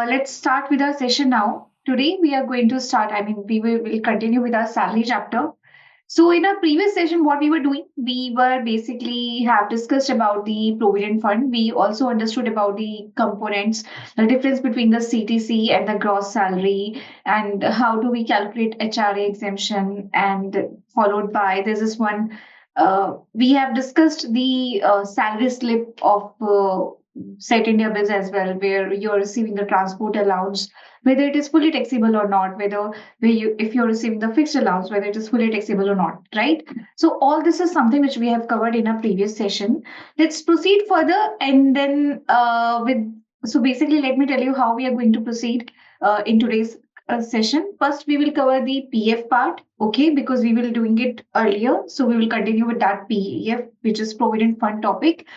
let's start with our session now. Today we are going to start, we will continue with our salary chapter. So in our previous session, what we were doing, we were basically have discussed about the provident fund. We also understood about the components, the difference between the CTC and the gross salary, and how do we calculate HRA exemption, and followed by there's this one. We have discussed the salary slip of Set India Biz as well, where you're receiving the transport allowance, whether it is fully taxable or not, if you're receiving the fixed allowance, whether it is fully taxable or not, right? So all this is something which we have covered in a previous session. Let's proceed further, and then with so basically, let me tell you how we are going to proceed in today's session. First, we will cover the PF part, okay, because we will doing it earlier. So we will continue with that PF, which is Provident Fund topic.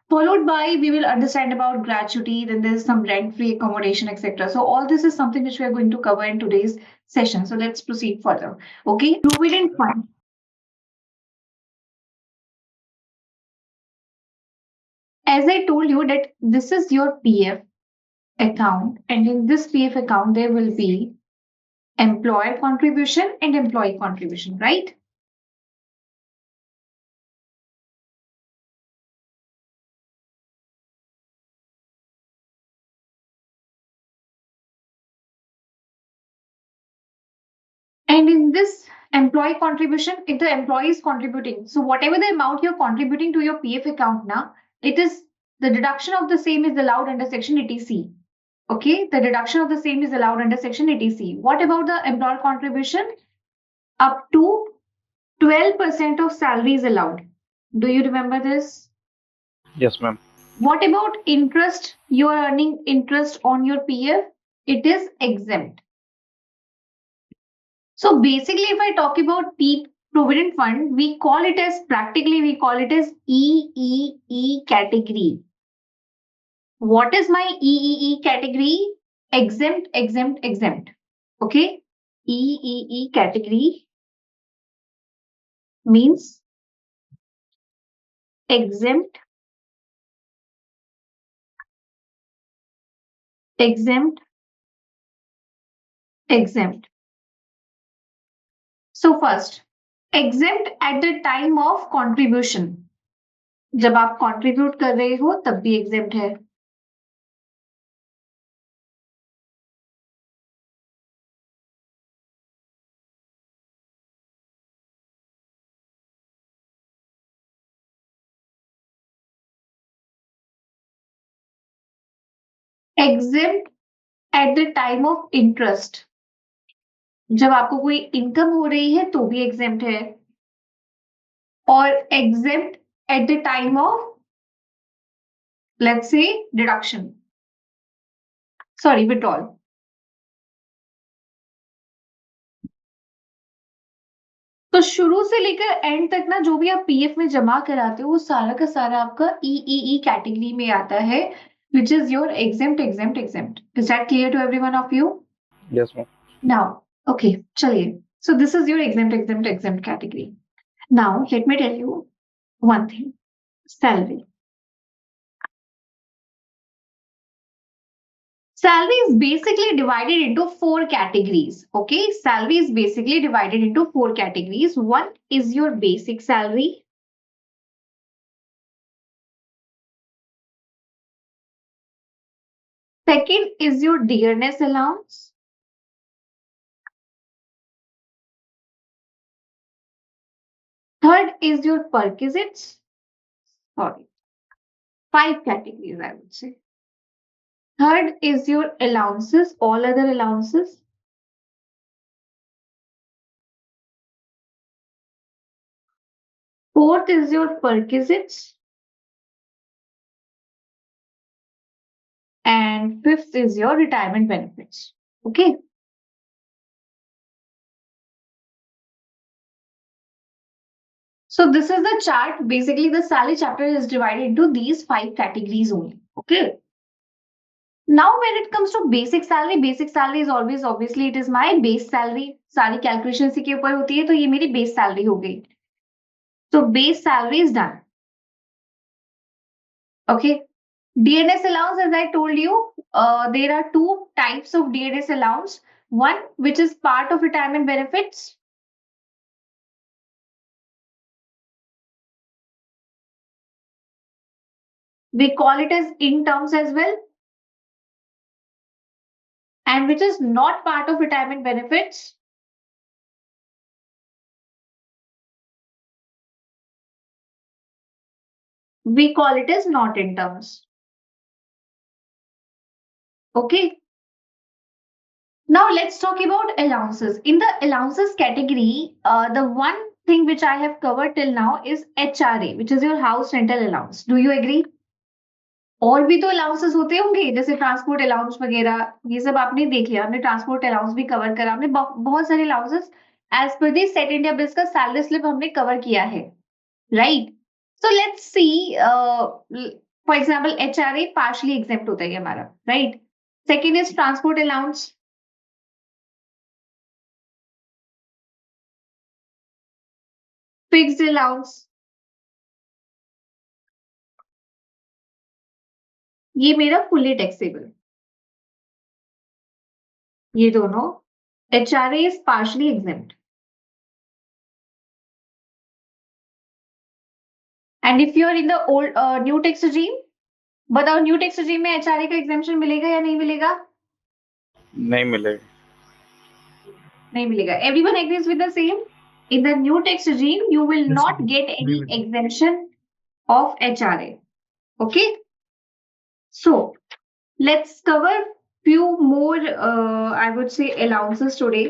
Followed by, we will understand about gratuity, then there's some rent-free accommodation, etc. So all this is something which we are going to cover in today's session. So let's proceed further. Okay, Provident Fund. As I told you that this is your PF account, and in this PF account, there will be employer contribution and employee contribution, right? And in this employee contribution, if the employee is contributing, so whatever the amount you're contributing to your PF account now, it is the deduction of the same is allowed under section 80C. Okay, the deduction of the same is allowed under section 80C. What about the employer contribution? Up to 12% of salary is allowed. Do you remember this? Yes, ma'am. What about interest? You are earning interest on your PF, it is exempt. So basically, if I talk about Provident Fund, we call it as EEE category. What is my EEE category? Exempt, exempt, exempt. Okay. EEE category means exempt, exempt, exempt. So first, exempt at the time of contribution. जब आप contribute कर रहे हो तब भी exempt है. Exempt at the time of interest. जब आपको कोई इनकम हो रही है तो भी exempt है. और exempt at the time of, let's say, deduction. Sorry, withdrawal. तो शुरू से लेकर एंड तक ना जो भी आप पीएफ में जमा कराते हो वो सारा का सारा आपका ईईई कैटेगरी में आता है, which is your exempt, exempt, exempt. Is that clear to every one of you? Yes, ma'am. Now, okay, chaliye. So this is your exempt, exempt, exempt category. Now, let me tell you one thing. Salary. Salary is basically divided into 4 categories. Okay, salary is basically divided into 4 categories. One is your basic salary. Second is your dearness allowance. Third is your perquisites. Sorry, 5 categories I would say. Third is your allowances, all other allowances. Fourth is your perquisites. And fifth is your retirement benefits. Okay. So this is the chart. Basically, the salary chapter is divided into these 5 categories only. Okay. Now, when it comes to basic salary is always, obviously, it is my base salary. सारी calculation इसी के ऊपर होती है, तो ये मेरी base salary हो गई. So base salary is done. Okay. DNS allowance, as I told you, there are two types of DAS allowance. One, which is part of retirement benefits. We call it as in terms as well. And which is not part of retirement benefits. We call it as not in terms. Okay. Now let's talk about allowances. In the allowances category, the one thing which I have covered till now is HRA, which is your house rental allowance. Do you agree? और भी तो allowances होते होंगे जैसे transport allowance वगैरह, ये सब आपने देख लिया, हमने ट्रांसपोर्ट अलाउंस भी कवर करा, हमने बहुत सारे allowances as per the set India bills का सैलरी स्लिप हमने कवर किया है, right? So let's see, for example HRA partially exempt होता है हमारा, right? Second is transport allowance, fixed allowance, ये मेरा फुल्ली टैक्सेबल, ये दोनों HRA is partially exempt, and if you are in the old new tax regime, बताओ new tax regime में HRA का एग्जेम्पशन मिलेगा या नहीं मिलेगा? नहीं मिलेगा. नहीं मिलेगा. Everyone agrees with the same? In the new tax regime, you will Yes, not ma'am. get any We will. exemption of HRA. Okay. So let's cover few more, I would say, allowances today.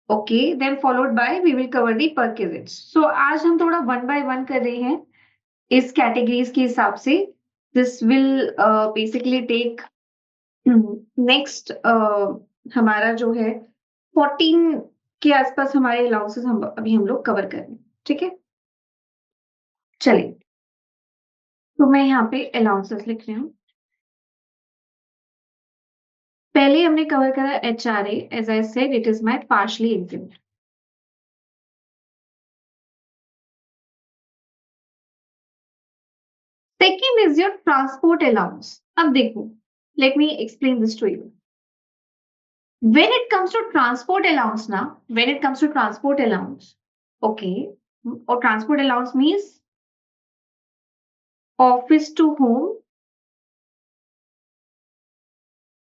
Okay. Then followed by we will cover the perquisites. So आज हम थोड़ा one by one कर रहे हैं इस categories के हिसाब से. This will basically take next हमारा जो है 14 के आसपास हमारे अलाउंसेस हम लोग कवर कर रहे हैं, ठीक है? चलिए, तो मैं यहाँ पे अलाउंसेस लिख रही हूँ. पहले हमने कवर करा HRA, as I said it is my partially exempt. Second is your transport allowance. अब देखो, let me explain this to you. When it comes to transport allowance now, when it comes to transport allowance, okay, or transport allowance means office to home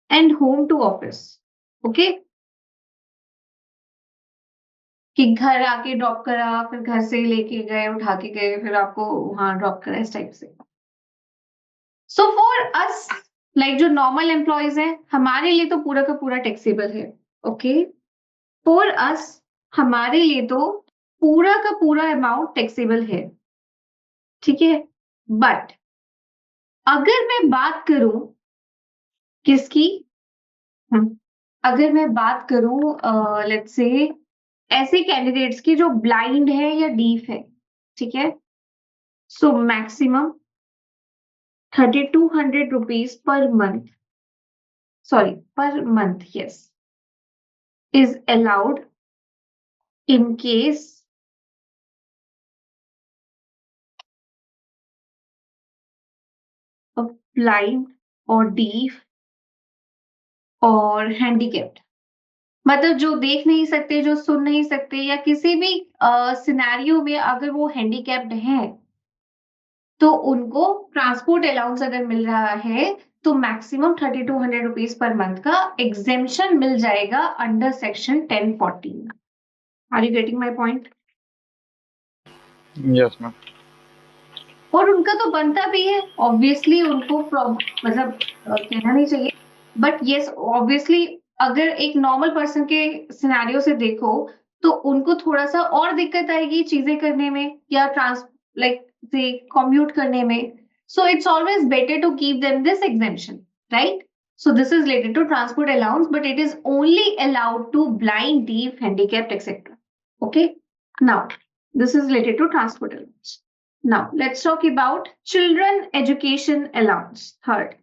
and home to office, okay? कि घर आके drop करा, फिर घर से लेके गए, उठा के गए, फिर आपको वहां ड्रॉप करा, इस टाइप से. सो फॉर अस, लाइक जो नॉर्मल एम्प्लॉयज हैं, हमारे लिए तो पूरा का पूरा टैक्सेबल है. ओके, फॉर अस, हमारे लिए तो पूरा का पूरा अमाउंट टैक्सेबल है, ठीक है? बट अगर मैं बात करूं किसकी, अगर मैं बात करूं लेट्स से ऐसे कैंडिडेट्स की जो ब्लाइंड है या डीफ है, ठीक है? So maximum 3200 rupees per month, sorry, per month, yes, is allowed in case of blind or deaf और handicapped. मतलब जो देख नहीं सकते, जो सुन नहीं सकते, या किसी भी सिनेरियो में अगर वो हैंडीकैप्ड हैं, तो उनको ट्रांसपोर्ट अलाउंस अगर मिल रहा है तो मैक्सिमम 3200 रुपीज पर मंथ का एग्जेम्पशन मिल जाएगा under section 1014. Are you getting my point? Yes, ma'am. और उनका तो बनता भी है, ऑब्वियसली उनको मतलब कहना नहीं चाहिए, बट यस, ऑब्वियसली अगर एक नॉर्मल पर्सन के सिनेरियो से देखो तो उनको थोड़ा सा और दिक्कत आएगी चीजें करने में या लाइक से कम्यूट करने में. So it's always better to keep them this exemption, right? So this is related to transport allowance, but it is only allowed to blind, deaf, handicapped, etc. Okay. Now this is related to transport allowance. Now, let's talk about children education allowance. Third,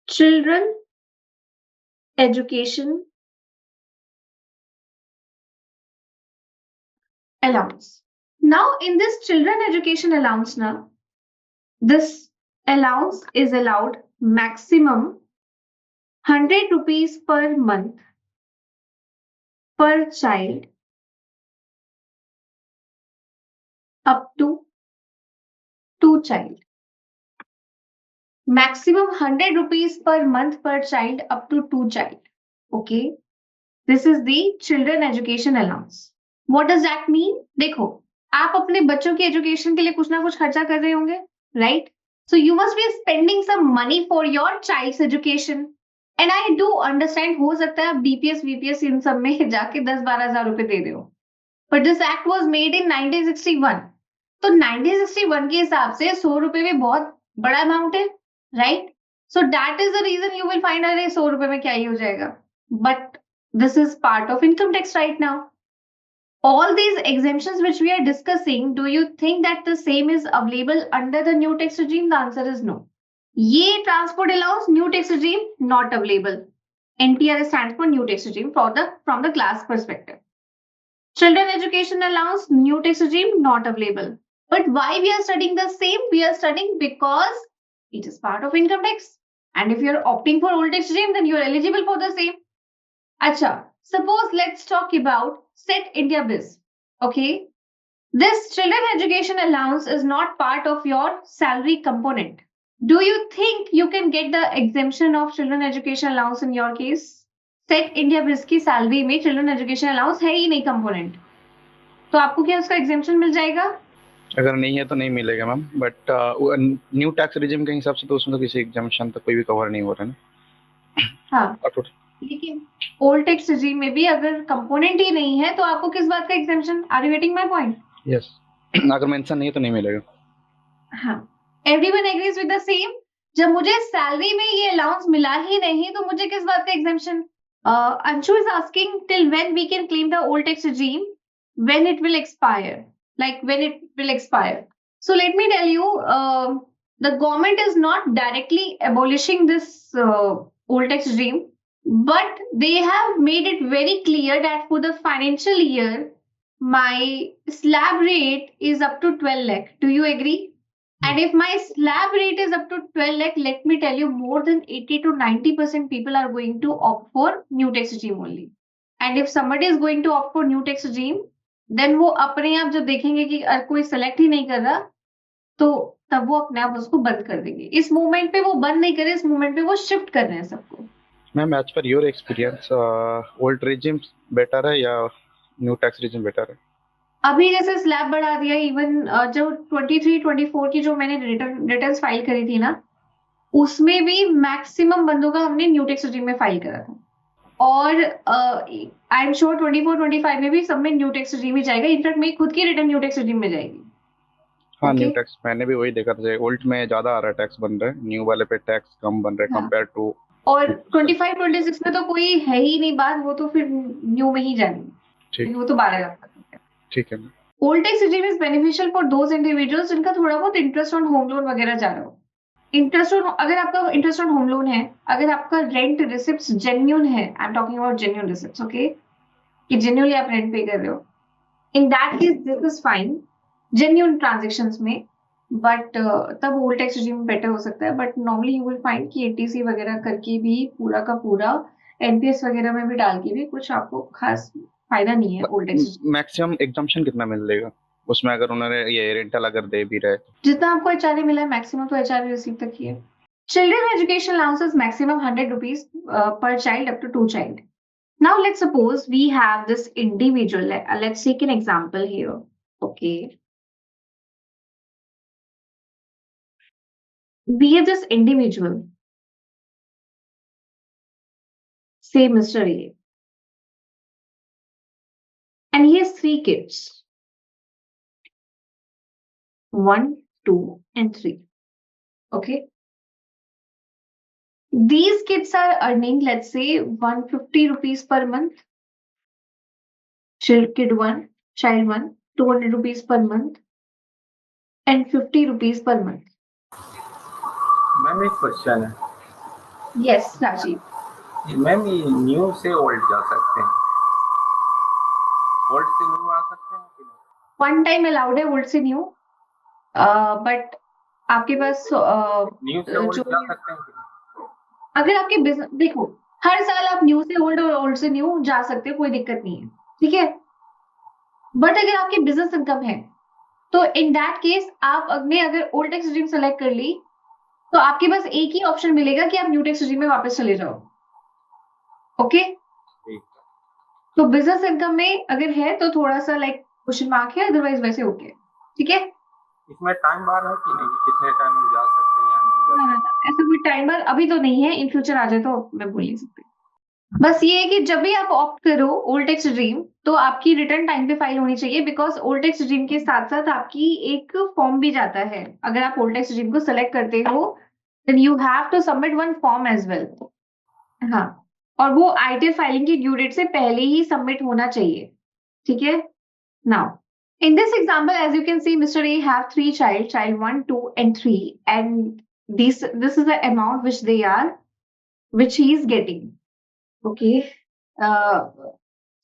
children education allowance. Now, in this children education allowance, now, this allowance is allowed maximum 100 rupees per month per child up to 2 child. Maximum 100 rupees per month per child up to 2 child. Okay. This is the children education allowance. What does that mean? देखो, आप अपने बच्चों की education के लिए कुछ ना कुछ खर्चा कर रहे होंगे, right? So you must be spending some money for your child's education. And I do understand, हो सकता है आप DPS, VPS इन सब में जाके 10-12 हजार रुपए दे रहे हो. But this act was made in 1961. तो 1961 के हिसाब से 100 रुपए में बहुत बड़ा अमाउंट है, right? So that is the reason you will find अरे 100 रुपए में क्या ही हो जाएगा. But this is part of income tax right now. All these exemptions which we are discussing, do you think that the same is available under the new tax regime? The answer is no. ये transport allowance, new tax regime, not available. NTR stands for new tax regime from the class perspective. Children education allowance, new tax regime, not available. But why we are studying the same? We are studying because it is part of income tax. And if you're opting for old tax regime, then you're eligible for the same. Acha, suppose let's talk about Set India Biz. Okay. This children education allowance is not part of your salary component. Do you think you can get the exemption of children education allowance in your case? Set India बिज की salary में children education allowance है ही नहीं component, तो आपको क्या उसका exemption मिल जाएगा? अगर नहीं है तो नहीं मिलेगा ma'am, but new tax regime के हिसाब से तो उसमें तो किसी एग्जाम्पशन तक कोई भी कवर नहीं हो रहा है ना. हाँ, लेकिन ओल्ड टैक्स रिजिम में भी अगर कंपोनेंट ही नहीं है तो आपको किस बात का exemption? Are you getting my point? Yes. अगर मेंशन नहीं है तो नहीं मिलेगा. हाँ, everyone agrees with the same. जब मुझे सैलरी में ये अलाउंस मिला ही नहीं तो मुझे किस बात का exemption? Anshu is asking till when we can claim the old tax regime, when it will expire, like when it will expire. So let me tell you, the government is not directly abolishing this old tax regime, but they have made it very clear that for the financial year, my slab rate is up to 12 lakh. Do you agree? And if my slab rate is up to 12 lakh, let me tell you, more than 80 to 90% people are going to opt for new tax regime only. And if somebody is going to opt for new tax regime, then वो अपने आप जब देखेंगे कि कोई select ही नहीं कर रहा, तो तब वो अपने आप उसको बंद कर देंगे. इस मोमेंट पे वो बंद नहीं कर रहे, इस मोमेंट पे वो शिफ्ट कर रहे हैं सबको. Ma'am, as per your experience, old regime better है या न्यू टैक्स रिजिम बेटर है? अभी जैसे स्लैब बढ़ा दिया, इवन जो 23-24 की जो मैंने रिटर्न्स फाइल करी थी ना, उसमें भी मैक्सिमम बंदों का हमने न्यू टैक्स रिजिम में फाइल करा था. और आई एम श्योर 24-25 में भी सब में न्यू टैक्स रिजिम ही जाएगा. इनफैक्ट मेरी खुद की रिटर्न न्यू टैक्स रिजिम में जाएगी. हाँ, न्यू टैक्स मैंने भी वही देखा था. ओल्ड में ज्यादा आ रहा है टैक्स बन रहा है, न्यू वाले पे टैक्स कम बन रहा है कंपेयर टू. और 25-26 में तो कोई है ही नहीं बात, वो तो फिर न्यू में ही जाएंगे. ठीक, वो तो 12 लाख. ठीक है. Old tax regime is beneficial for those individuals जिनका थोड़ा बहुत इंटरेस्ट ऑन होम लोन वगैरह जा रहा हो. इंटरेस्ट ऑन, अगर आपका इंटरेस्ट ऑन होम लोन है, अगर आपका रेंट रिसिप्ट्स जेन्युइन है, I am talking about genuine receipts, okay, कि जेन्युइनली आप रेंट पे कर रहे हो, in that case this is fine, genuine transactions में. बट तब ओल्ड टैक्स रिजिम बेटर हो सकता है. But normally you will find कि एटीसी वगैरह करके भी पूरा का पूरा एनपीएस वगैरह में भी डाल के भी कुछ आपको खास फायदा नहीं है ओल्ड टैक्स. मैक्सिमम एग्जम्पशन कितना मिलेगा उसमें अगर उन्होंने ये रेंटल अगर दे भी रहे? जितना आपको एचआरए मिला है मैक्सिमम तो एचआरए रिसीव तक ही है. Children education allowance is maximum 100 rupees per child up to 2 child. Now let's suppose we have this individual. Let's take an example here. Okay. We have this individual. Say Mr. A. And he has 3 kids. 1, 2, and 3. Okay. These kids are earning, let's say, 150 rupees per month. Kid 1, child 1, 200 rupees per month, and 50 rupees per month. Ma'am एक question है. Yes, Rajiv. Ma'am ये new से old जा सकते हैं, old से new आ सकते हैं कि नहीं? One time allowed है old से new, but आपके पास न्यू से ओल्ड जो जा सकते हैं कि अगर आपके बिजनेस देखो, हर साल आप न्यू से ओल्ड और ओल्ड से न्यू जा सकते हो, कोई दिक्कत नहीं है, ठीक है। बट अगर आपकी बिजनेस इनकम है तो इन दैट केस आप अपने अगर ओल्ड टैक्स रेजिम सेलेक्ट कर ली तो आपके पास एक ही ऑप्शन मिलेगा कि आप न्यू टैक्स रेजिम में वापस चले जाओ। ओके, ठीक। तो बिजनेस इनकम में अगर है तो थोड़ा सा लाइक क्वेश्चन मार्क है, अदरवाइज वैसे ओके, ठीक है। इसमें टाइम बार है कि नहीं, कितने टाइम में जा सकते हैं या नहीं जा ना ना सकते? ना, ऐसा कोई टाइमर अभी तो नहीं है, इन फ्यूचर आ जाए तो मैं बोल नहीं सकती। बस ये है कि जब भी आप ऑप्ट करो ओल्ड टैक्स रिजीम तो आपकी रिटर्न टाइम पे फाइल होनी चाहिए, बिकॉज ओल्ड टैक्स रिजीम के साथ साथ आपकी एक फॉर्म भी जाता है। अगर आप ओल्ड टैक्स रिजीम को सेलेक्ट करते हो then you have to submit one form as well. हाँ, और वो आईटी फाइलिंग की ड्यू डेट से पहले ही सबमिट होना चाहिए, ठीक है। Now in this example, as you can see, Mr. A have three child 1, 2, and 3, and this is the amount which he is getting. Okay, uh,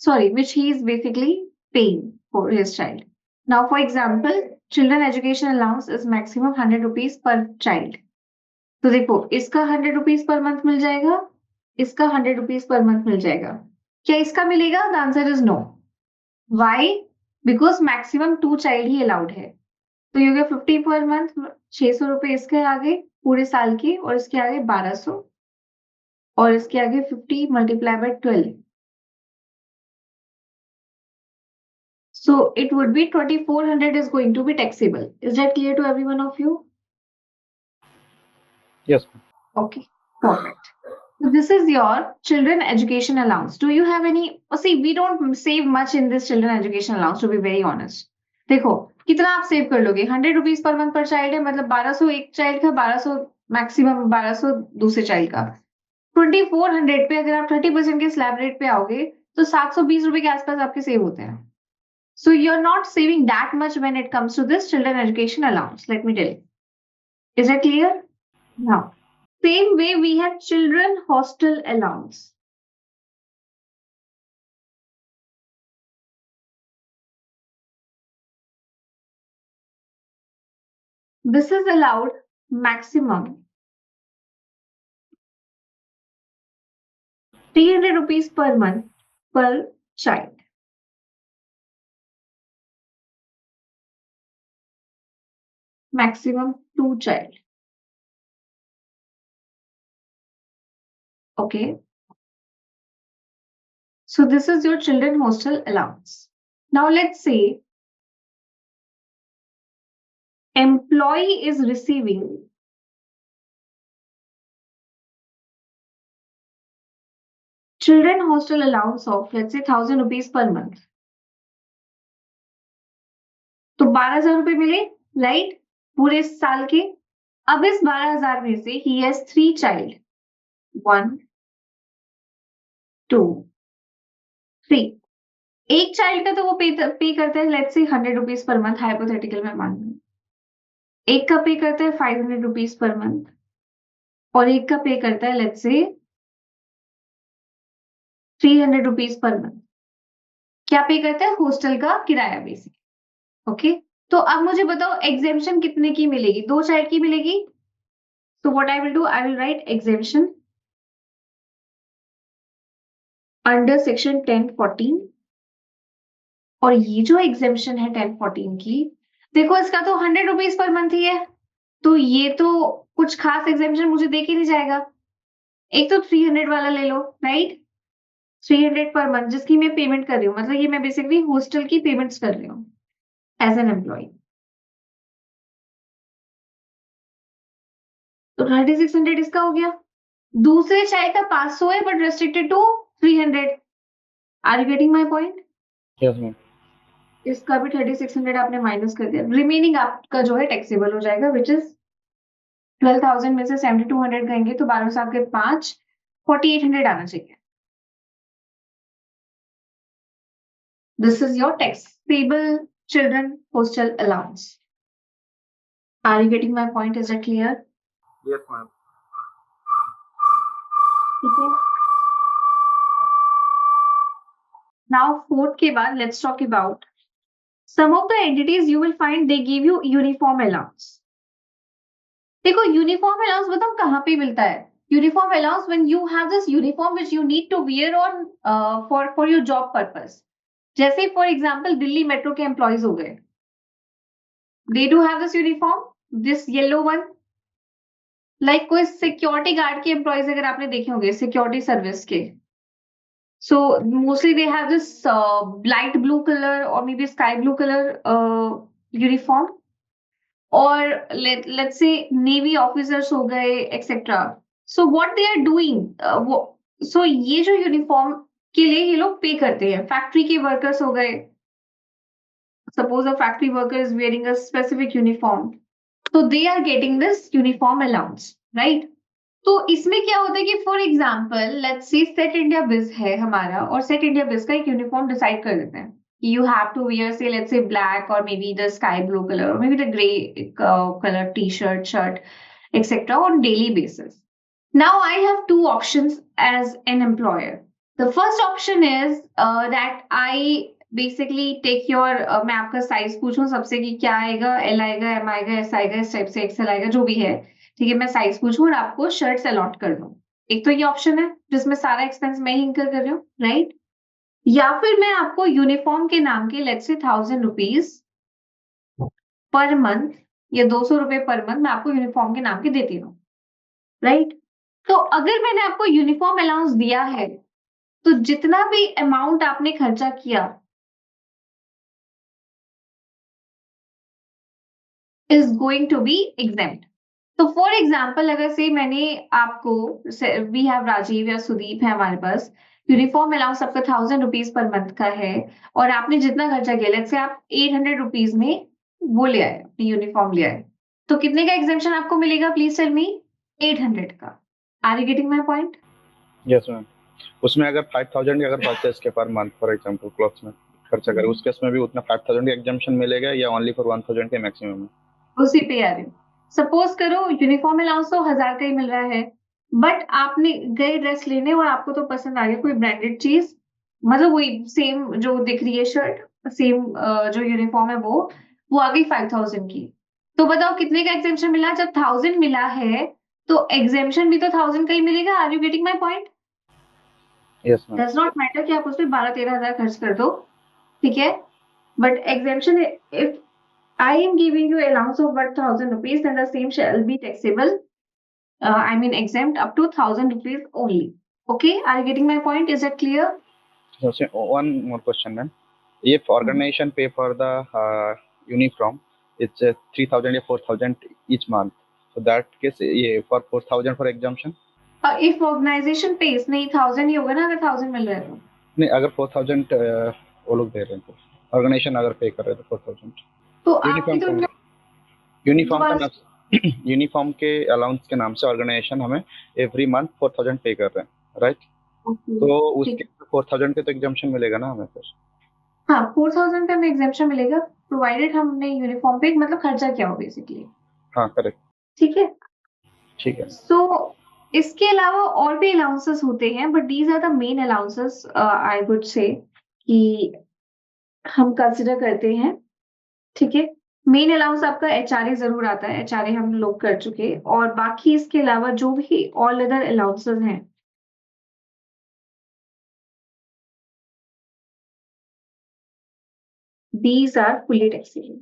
sorry, which he is basically paying for his child. Now, for example, children education allowance is maximum 100 rupees per child. तो देखो, इसका 100 rupees per month मिल जाएगा, इसका 100 rupees per month मिल जाएगा। क्या इसका मिलेगा? The answer is no. Why? Because maximum 2 child he allowed है। तो ये हो गया 50 पर मंथ, 600 रुपए इसके आगे पूरे साल के, और इसके आगे 1200, और इसके आगे 50 multiply by 12, so it would be 2400 is going to be taxable. Is that clear to every one of you? Yes. Okay, perfect. So this is your children education allowance. Do you have any? See, we don't save much in this children education allowance, to be very honest. देखो कितना आप save कर लोगे, 100 rupees per month पर child है, मतलब 1200 एक child का, 1200 मैक्सिमम, 1200 दूसरे चाइल्ड का। 2400 पे अगर आप 30% के स्लैब रेट पे आओगे तो 720 रुपए के आसपास आपके सेव होते हैं। So you're not saving that much when it comes to this children education allowance. Let me tell you. Is that clear? Now, same way we have children hostel allowance. This is allowed maximum 300 rupees per month per child. Maximum 2 child. Okay. So this is your children hostel allowance. Now let's say employee is receiving children hostel allowance of let's say 1000 rupees per month. तो 12,000 रुपए मिले, right, पूरे साल के। अब इस 12,000 में से ही हैज 3 चाइल्ड, 1, 2, 3। एक चाइल्ड का तो वो पे करता है let's say 100 rupees per month, hypothetical में मान लो। एक का पे करता है 500 रुपीज पर मंथ, और एक का पे करता है let's say 300 rupees per month. क्या पे करता है? हॉस्टल का किराया बेसिक। ओके, तो अब मुझे बताओ एग्जेम्पशन कितने की मिलेगी? 2 चाइल्ड की मिलेगी। So what I will do, I will write exemption under section 1014, और ये जो एग्जेम्पशन है 1014 की, देखो इसका तो 100 रुपीज पर मंथ ही है, तो ये तो कुछ खास एग्जेम्पशन मुझे दे के नहीं जाएगा। एक तो 300 वाला ले लो, राइट, 300 पर मंथ जिसकी मैं पेमेंट कर रही हूँ, मतलब ये मैं बेसिकली हॉस्टल की पेमेंट्स कर रही हूँ एज एन एम्प्लॉय। तो 3600 इसका हो गया। दूसरे चाइल्ड का 500 है but restricted to 300। Are you getting my point? Yes, ma'am. इसका भी 3600 आपने माइनस कर दिया, रिमेनिंग आपका जो है टैक्सेबल हो जाएगा, विच इज 12,000 में से 7200 कहेंगे तो 12 से आपके 5, 4800 आना चाहिए। This is your taxable children hostel allowance. Are you getting my point? Is it clear? Yes ma'am. ठीक है, नाउ फोर्थ के बाद let's talk about some of the entities you will find they give you uniform allowance. देखो uniform allowance बताओ कहाँ पे मिलता है? Uniform allowance when you have this uniform which you need to wear on for your job purpose. जैसे for example Delhi metro के employees हो गए, they do have this uniform, this yellow one. Like कोई सिक्योरिटी गार्ड के employees अगर आपने देखे होंगे सिक्योरिटी सर्विस के, so mostly they have this light blue color or maybe sky blue color uniform, or let's say navy officers हो गए etc. So what they are doing, so ये जो यूनिफॉर्म के लिए ये लोग पे करते हैं, फैक्ट्री के वर्कर्स हो गए, suppose a factory worker is wearing a specific uniform, so they are getting this uniform allowance, right? तो इसमें क्या होता है कि for example let's say set India बिज है हमारा, और सेट इंडिया बिज का एक यूनिफॉर्म डिसाइड कर देते हैं कि you have to wear say let's say black और may be the sky blue colour और may be the grey colour T shirt shirt etcetera on daily basis. Now I have two options as an employer. The first option is that I basically take your मैं आपका size पूछूं सबसे कि क्या आएगा, L आएगा, M आएगा, S आएगा, इस टाइप से एक्सएल आएगा, जो भी है, ठीक है, मैं साइज पूछूं और आपको शर्ट्स अलॉट कर दूं. एक तो ये ऑप्शन है जिसमें सारा एक्सपेंस मैं ही इंकर कर रही हूँ, राइट? या फिर मैं आपको यूनिफॉर्म के नाम के let's say 1000 rupees per month या 200 रुपए पर मंथ मैं आपको यूनिफॉर्म के नाम के देती हूँ, राइट? तो अगर मैंने आपको यूनिफॉर्म अलाउंस दिया है तो जितना भी अमाउंट आपने खर्चा किया is going to be exempt. तो फॉर एग्जाम्पल अगर से मैंने आपको, वी हैव राजीव या सुदीप है हमारे पास, यूनिफॉर्म अलाउंस आपका 1000 रुपीज पर मंथ का है और आपने जितना खर्चा किया लेट्स से आप 800 रुपीज में वो ले आए, अपनी यूनिफॉर्म ले आए, तो कितने का एग्जेम्पशन आपको मिलेगा? Please tell me. 800 का. Are you getting my point? Yes ma'am. उसमें अगर 5000 की अगर परचेस के per month for example clothes में खर्चा करें, उस केस में भी उतना 5000 का एग्जाम्पशन मिलेगा या ओनली फॉर 1000 के मैक्सिमम? उसी पे आ रही हूँ. सपोज करो यूनिफॉर्म अलाउंस तो 1000 का ही मिल रहा है, बट आपने गए ड्रेस लेने और आपको तो पसंद आ गया कोई ब्रांडेड चीज, मतलब वही सेम जो दिख रही है शर्ट, सेम जो यूनिफॉर्म है वो आ गई 5000 की. तो बताओ कितने का एग्जेम्पशन मिला? जब 1000 मिला है तो एग्जेम्पशन भी तो 1000 का ही मिलेगा. Are you getting my point? Yes ma'am. Does not matter कि आप उसमें 12-13 हजार खर्च कर दो, ठीक है, but exemption, if I am giving you allowance of 1000 rupees, then the same shall be taxable. I mean exempt up to 1000 rupees only. Okay, are you getting my point? Is that clear? So, one more question, ma'am. If organization pay for the uniform, it's 3000 or 4000 each month. So that case, yeah, for 4000 for exemption. If organization pays, नहीं 1000 ही होगा ना अगर 1000 मिल रहा है तो. नहीं, अगर 4000 वो लोग दे रहे हैं तो ऑर्गेनाइजेशन अगर पे कर रहे हैं तो 4000 तो आपकी तो यूनिफॉर्म का नाम यूनिफॉर्म के अलाउंस के नाम से ऑर्गेनाइजेशन हमें एवरी मंथ 4000 पे कर रहे हैं, राइट? तो उसके 4000 के तो एग्जाम्पशन मिलेगा ना हमें फिर? हाँ, 4000 का हमें एग्जाम्पशन मिलेगा प्रोवाइडेड हमने यूनिफॉर्म पे मतलब खर्चा किया हो बेसिकली. हाँ करेक्ट. ठीक है, ठीक है. सो इसके अलावा और भी अलाउंसेस होते हैं, but these are the main allowances I would say कि हम कंसिडर करते हैं, ठीक है. मेन अलाउंस आपका एचआरए जरूर आता है, एचआरए हम लोग कर चुके, और बाकी इसके अलावा जो भी ऑल अदर अलाउंसेस हैं दीज आर फुली टैक्सेबल.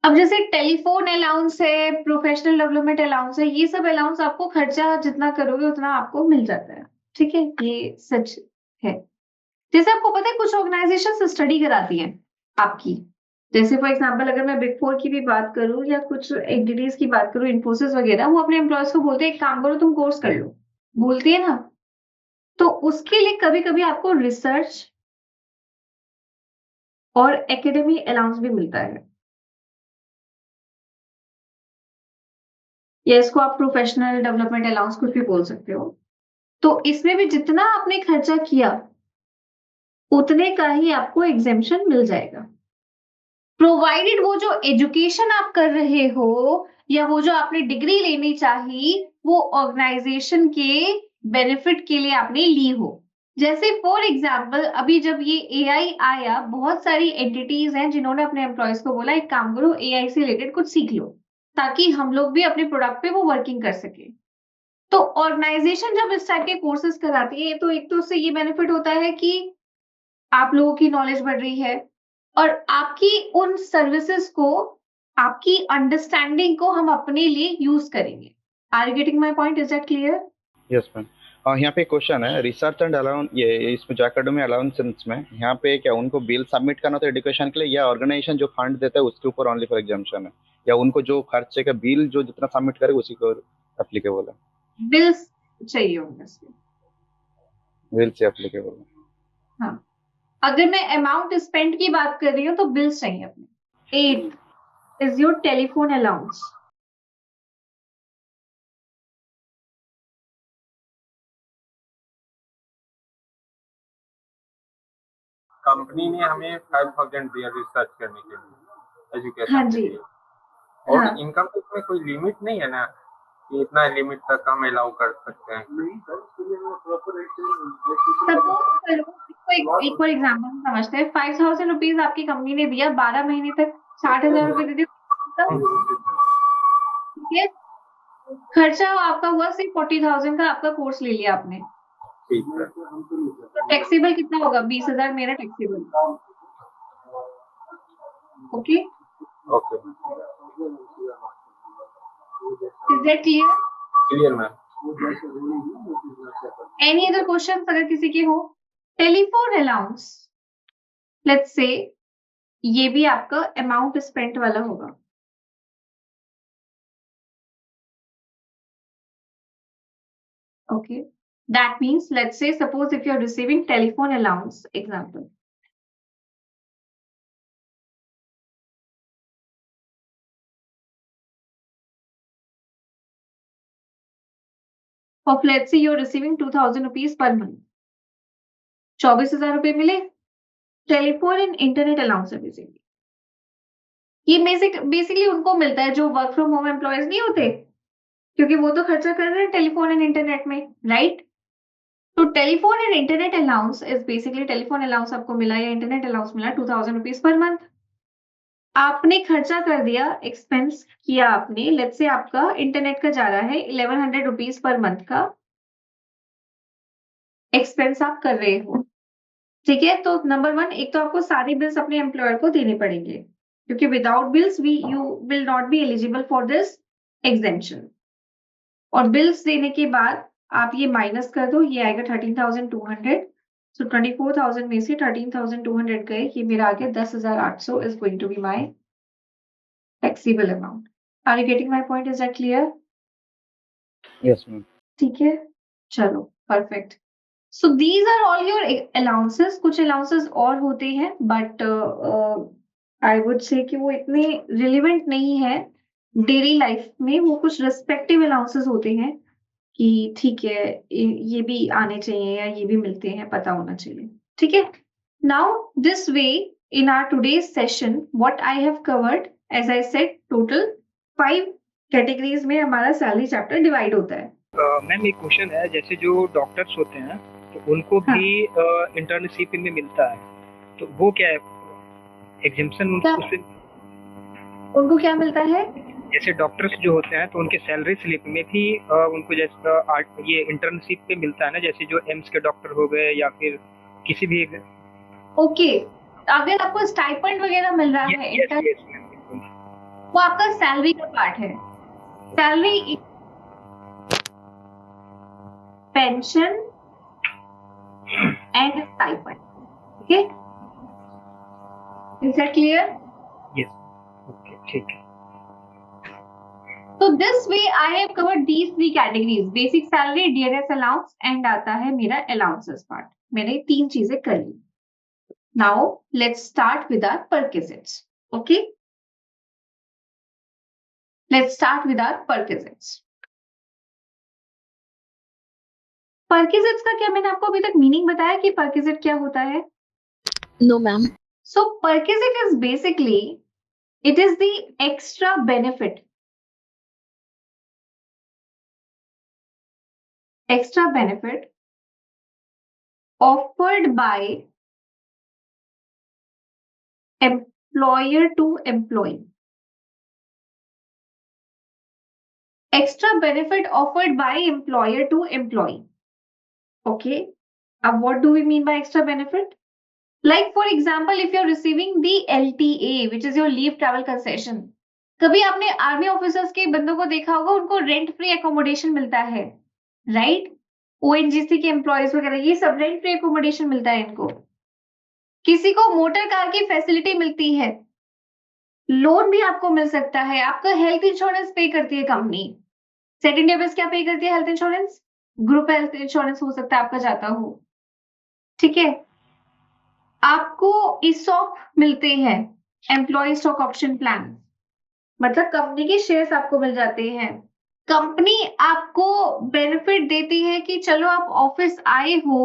अब जैसे टेलीफोन अलाउंस है, प्रोफेशनल डेवलपमेंट अलाउंस है, ये सब अलाउंस आपको खर्चा जितना करोगे उतना आपको मिल जाता है, ठीक है, ये सच है. जैसे आपको पता है कुछ ऑर्गेनाइजेशन स्टडी कराती हैं आपकी, जैसे फॉर एग्जांपल अगर मैं बिग फोर की भी बात करूं या कुछ एंटिटीज की बात करूं, इन्फोसिस वगैरह, वो अपने एम्प्लॉयज को बोलते हैं एक काम करो तुम कोर्स कर लो, बोलती है ना. तो उसके लिए कभी कभी आपको रिसर्च और एकेडमी अलाउंस भी मिलता है, या इसको आप प्रोफेशनल डेवलपमेंट अलाउंस कुछ भी बोल सकते हो. तो इसमें भी जितना आपने खर्चा किया उतने का ही आपको एग्जेम्पशन मिल जाएगा, प्रोवाइडेड वो जो एजुकेशन आप कर रहे हो या वो जो आपने डिग्री लेनी चाहिए वो ऑर्गेनाइजेशन के बेनिफिट के लिए आपने ली हो. जैसे फॉर एग्जाम्पल अभी जब ये एआई आया, बहुत सारी एंटिटीज हैं जिन्होंने अपने एम्प्लॉयज को बोला एक काम करो, एआई से रिलेटेड कुछ सीख लो ताकि हम लोग भी अपने प्रोडक्ट पे वो वर्किंग कर सके। तो ऑर्गेनाइजेशन जब इस टाइप के कोर्सेज कराती है तो एक तो उससे ये बेनिफिट होता है कि आप लोगों की नॉलेज बढ़ रही है और आपकी उन सर्विसेज को, आपकी अंडरस्टैंडिंग को हम अपने लिए यूज करेंगे। Are you getting my point? Is that clear? Yes ma'am. यहाँ पे क्वेश्चन है, रिसर्च एंड अलाउंस, ये इसमें जो एकेडमी अलाउंसेंस में यहाँ पे क्या उनको बिल सबमिट करना होता है एजुकेशन के लिए, या ऑर्गेनाइजेशन जो फंड देता है उसके ऊपर ओनली फॉर एग्जाम्पशन है, या उनको जो खर्चे का बिल जो जितना सबमिट करे उसी को एप्लीकेबल है? बिल्स चाहिए होंगे इसके। बिल से एप्लीकेबल है। हाँ, अगर मैं अमाउंट स्पेंड की बात कर रही हूँ तो बिल्स चाहिए अपने। 8 is your telephone allowance. Company ने हमें 5,000 दिया रिसर्च करने के लिए, एजुकेशन हाँ के जी। लिए। और हाँ, इनकम टैक्स में कोई लिमिट नहीं है ना कि इतना लिमिट तक हम अलाउ कर सकते हैं? सपोज करो, एक और एग्जाम्पल समझते हैं। 5,000 रुपीज आपकी कंपनी ने दिया, 12 महीने तक 60,000 रुपए दे दिए, ठीक है। खर्चा आपका हुआ सिर्फ 40,000 का, आपका कोर्स ले लिया आपने, ठीक है। तो टैक्सेबल कितना होगा? 20,000 मेरा taxable. Okay, okay, is that clear? Clear ma'am. Any other question अगर किसी के हो? टेलीफोन अलाउंस, लेट्स से ये भी आपका अमाउंट स्पेंट वाला होगा। Okay, that means let's say suppose if you're receiving telephone allowance, example, of let's say you're receiving 2,000 rupees per month, 24,000 रुपए मिले टेलीफोन एंड इंटरनेट अलाउंस है बेसिकली। ये basically उनको मिलता है जो वर्क फ्रॉम होम एम्प्लॉयज नहीं होते, क्योंकि वो तो खर्चा कर रहे हैं टेलीफोन एंड इंटरनेट में, राइट? तो telephone and internet allowance is basically, telephone allowance आपको मिला या इंटरनेट अलाउंस मिला 2,000 रुपीज पर मंथ, आपने खर्चा कर दिया, एक्सपेंस किया आपने। लेट्स से आपका इंटरनेट का जा रहा है 1,100 रुपीज पर मंथ का एक्सपेंस आप कर रहे हो, ठीक है। तो नंबर वन, एक तो आपको सारे बिल्स अपने एम्प्लॉयर को देने पड़ेंगे, क्योंकि without bills you will not be eligible for this exemption. और बिल्स देने के बाद आप ये माइनस कर दो, ये आएगा 13,200। सो 24,000 में से 13,200 गए, ये मेरा आ गया 10,800 is going to be my taxable amount. Are you getting my point? Is that clear? Yes ma'am. ठीक है, चलो perfect. So these are all your allowances. कुछ अलाउंसेस और होते हैं बट आई वुड से कि वो इतने रिलेवेंट नहीं है डेली लाइफ में। वो कुछ रिस्पेक्टिव अलाउंसेस होते हैं कि ठीक है ये भी आने चाहिए या ये भी मिलते हैं, पता होना चाहिए, ठीक है। Now this way in our today's session what I have covered, as I said, total 5 categories में हमारा सैलरी चैप्टर डिवाइड होता है। मैम एक क्वेश्चन है, जैसे जो डॉक्टर्स होते हैं तो उनको हाँ। भी इंटर्नशिप में मिलता है, तो वो क्या है एग्जेम्पशन उनको क्या मिलता है? जैसे डॉक्टर्स जो होते हैं तो उनके सैलरी स्लिप में भी उनको जैसा ये इंटर्नशिप पे मिलता है ना, जैसे जो एम्स के डॉक्टर हो गए या फिर किसी भी ओके, अगर आपको स्टाइपेंड वगैरह मिल रहा है वो आपका सैलरी का पार्ट है। Salary, pension and stipend, okay, is that clear? Yes, okay, ठीक है। So this way I have covered these 3 categories: basic salary, DNS allowance and आता है मेरा allowances part। मैंने 3 चीजें कर ली। Now let's start with our perquisites. Okay? Let's start with our perquisites. Perquisites का क्या मैंने आपको अभी तक मीनिंग बताया कि perquisite क्या होता है? No, ma'am. So perquisite is basically, it is the extra benefit offered by employer to employee. Extra benefit offered by employer to employee. Okay. What do we mean by extra benefit? Like for example, if you're receiving the LTA, which is your leave travel concession. कभी आपने army officers के बंदों को देखा होगा, उनको rent free accommodation मिलता है, राइट? ओएनजीसी के एम्प्लॉयज वगैरह, ये सब रेंट फ्री एकोमोडेशन मिलता है इनको। किसी को मोटर कार की फैसिलिटी मिलती है, लोन भी आपको मिल सकता है, आपका हेल्थ इंश्योरेंस पे करती है कंपनी। सेट इंडिया बेस क्या पे करती है? Health insurance, group health insurance हो सकता है आपका जाता हो, ठीक है। आपको ईसॉप मिलते हैं, एम्प्लॉय स्टॉक ऑप्शन प्लान, मतलब कंपनी के शेयर्स आपको मिल जाते हैं। कंपनी आपको बेनिफिट देती है कि चलो आप ऑफिस आए हो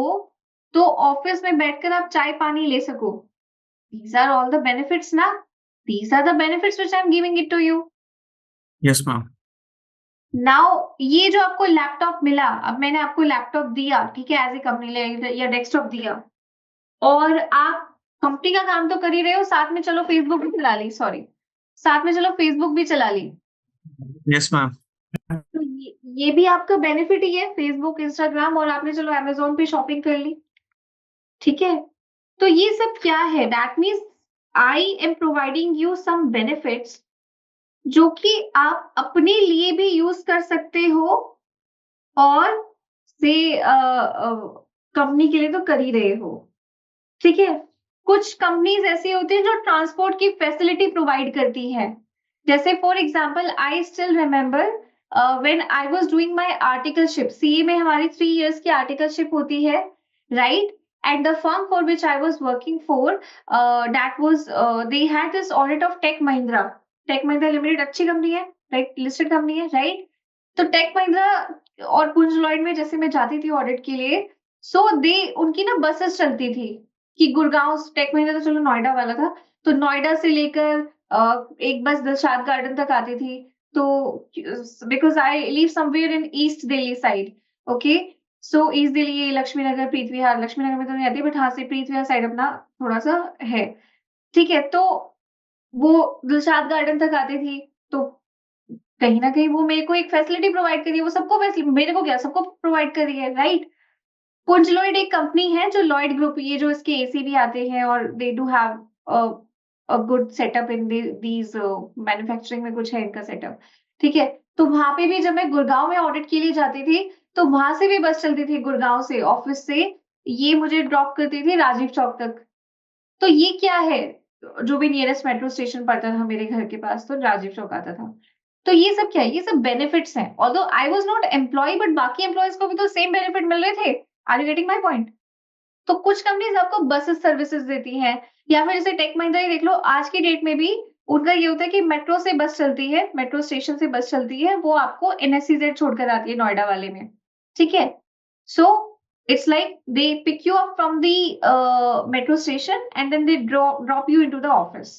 तो ऑफिस में बैठकर आप चाय पानी ले सको। These are all the benefits ना? These are the benefits which I'm giving it to you. Yes, ma'am. Now ये जो आपको लैपटॉप मिला, अब मैंने आपको लैपटॉप दिया, ठीक है, एज ए कंपनी या डेस्कटॉप दिया, और आप कंपनी का काम तो कर ही रहे हो, साथ में चलो फेसबुक भी चला ली, साथ में चलो फेसबुक भी चला ली। Yes, ma'am. तो ये भी आपका बेनिफिट ही है, फेसबुक, इंस्टाग्राम, और आपने चलो अमेजोन पे शॉपिंग कर ली, ठीक है। तो ये सब क्या है? That means I am providing you some benefits जो कि आप अपने लिए भी यूज कर सकते हो, और से कंपनी के लिए तो कर ही रहे हो, ठीक है। कुछ कंपनीज ऐसी होती है जो ट्रांसपोर्ट की फैसिलिटी प्रोवाइड करती है, जैसे for example I still remember when I was doing my articleship, CA में हमारी 3 इयर्स की आर्टिकलशिप होती है, right? And the firm for which I was working for, that was they had this audit of Tech Mahindra. Tech Mahindra limited अच्छी company है, right? Listed company है, right? तो Tech Mahindra और पुंज लॉयड में जैसे मैं जाती थी ऑडिट के लिए, सो दे उनकी ना बसेस चलती थी कि गुड़गांव, टेक महिंद्रा तो चलो नोएडा वाला था, तो नोएडा से लेकर एक बस दिलशाद गार्डन तक आती थी। तो because I live somewhere in east Delhi side, okay, so east Delhi, ये लक्ष्मी नगर, प्रीत विहार, लक्ष्मी नगर में तो नहीं आती, बट हाँ से प्रीत विहार साइड अपना थोड़ा सा है, ठीक है। तो वो दिलशाद गार्डन तक आती थी, तो कहीं ना कहीं वो मेरे को एक फैसिलिटी प्रोवाइड करी है, वो सबको फैसिलिटी, मेरे को क्या, सबको प्रोवाइड करी है, राइट? पुंज लॉयड एक कंपनी है जो लॉयड ग्रुप, ये जो इसके एसी भी आते हैं, और दे do have a good setup in these manufacturing में कुछ है इनका सेटअप, ठीक है। तो वहां पे भी जब मैं गुड़गांव में ऑडिट के लिए जाती थी, तो वहां से भी बस चलती थी, गुड़गांव से ऑफिस से, ये मुझे ड्रॉप करती थी राजीव चौक तक। तो ये क्या है, जो भी नियरेस्ट मेट्रो स्टेशन पड़ता था मेरे घर के पास, तो राजीव चौक आता था। तो ये सब क्या है? ये सब बेनिफिट्स हैं। Although I was not employ, but बाकी एम्प्लॉयज को भी तो सेम बेनिफिट मिल रहे थे। Are you getting my point? तो कुछ कंपनीज आपको बसेस सर्विसेज देती हैं, या फिर जैसे टेक महिंद्रा ही देख लो, आज की डेट में भी उनका ये होता है कि मेट्रो से बस चलती है, मेट्रो स्टेशन से बस चलती है, वो आपको एनएसईजेड छोड़कर आती है नोएडा वाले में, ठीक है। सो it's like they pick you up from the metro station and then they drop you into the office.